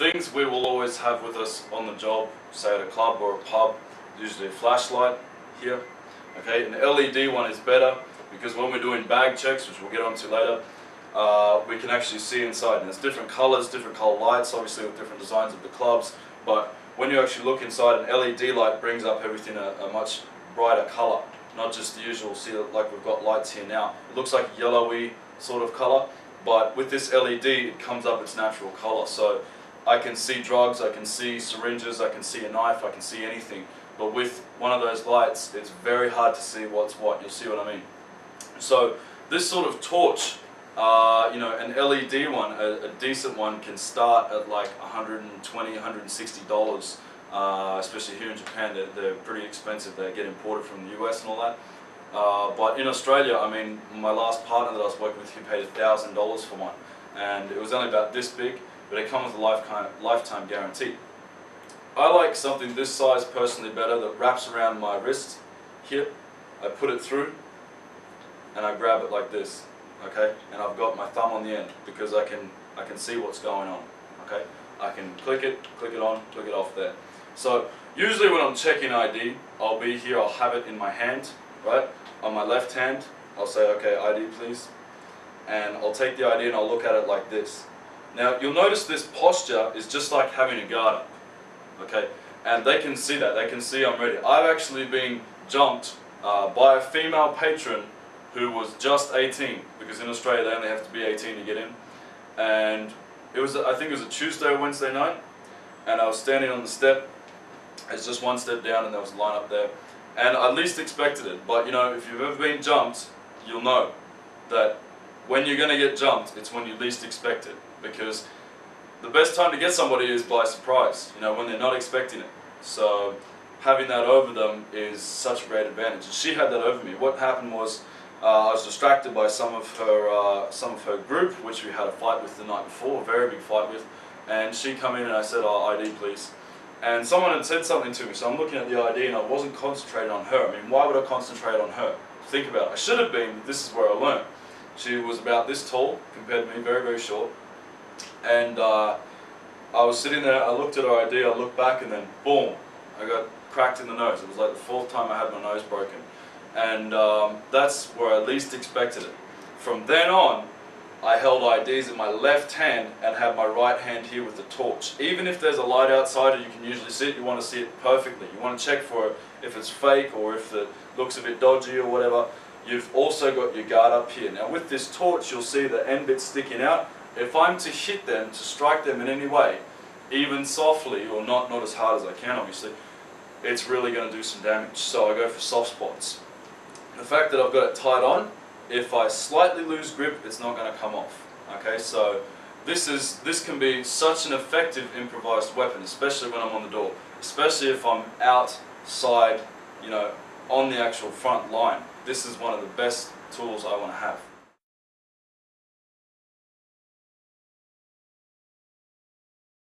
things we will always have with us on the job, say at a club or a pub, usually a flashlight here. Okay, an LED one is better because when we're doing bag checks, which we'll get onto later, we can actually see inside. And there's different colors, different color lights, obviously with different designs of the clubs, but when you actually look inside, an LED light brings up everything a much brighter color, not just the usual, see like we've got lights here now. It looks like a yellowy sort of color, but with this LED it comes up its natural color. So I can see drugs, I can see syringes, I can see a knife, I can see anything. But with one of those lights, it's very hard to see what's what. You'll see what I mean. So this sort of torch, you know, an LED one, a decent one, can start at like $120, $160, especially here in Japan. They're pretty expensive. They get imported from the US and all that. But in Australia, I mean, my last partner that I was working with, he paid $1,000 for one, and it was only about this big, but it comes with a lifetime guarantee. I like something this size personally better, that wraps around my wrist here. I put it through, and I grab it like this. Okay, and I've got my thumb on the end because I can see what's going on. Okay, I can click it on, click it off there. So usually when I'm checking ID, I'll be here, I'll have it in my hand, right? On my left hand, I'll say, okay, ID please, and I'll take the ID and I'll look at it like this. Now you'll notice this posture is just like having a guard up. Okay, and they can see that. They can see I'm ready. I've actually been jumped by a female patron who was just 18, because in Australia they only have to be 18 to get in. And it was, I think it was a Tuesday or Wednesday night, and I was standing on the step. It's just one step down and there was a line up there. And I least expected it, but you know, if you've ever been jumped, you'll know that when you're going to get jumped, it's when you least expect it, because the best time to get somebody is by surprise, you know, when they're not expecting it. So having that over them is such a great advantage. And she had that over me. What happened was, I was distracted by some of her group, which we had a fight with the night before, a very big fight with, and she come in and I said, oh, ID please. And someone had said something to me, so I'm looking at the ID and I wasn't concentrating on her. I mean, why would I concentrate on her? Think about it. I should have been, but this is where I learned. She was about this tall compared to me, very, very short. And I was sitting there, I looked at her ID, I looked back, and then boom, I got cracked in the nose. It was like the 4th time I had my nose broken. And that's where I least expected it. From then on, I held IDs in my left hand and had my right hand here with the torch. Even if there's a light outside and you can usually see it, you want to see it perfectly. You want to check for if it's fake or if it looks a bit dodgy or whatever. You've also got your guard up here. Now with this torch, you'll see the end bit sticking out. If I'm to hit them, to strike them in any way, even softly or not as hard as I can obviously, it's really going to do some damage. So I go for soft spots. The fact that I've got it tied on, if I slightly lose grip, it's not going to come off. Okay, so this can be such an effective improvised weapon, especially when I'm on the door, especially if I'm outside, you know, on the actual front line. This is one of the best tools I want to have.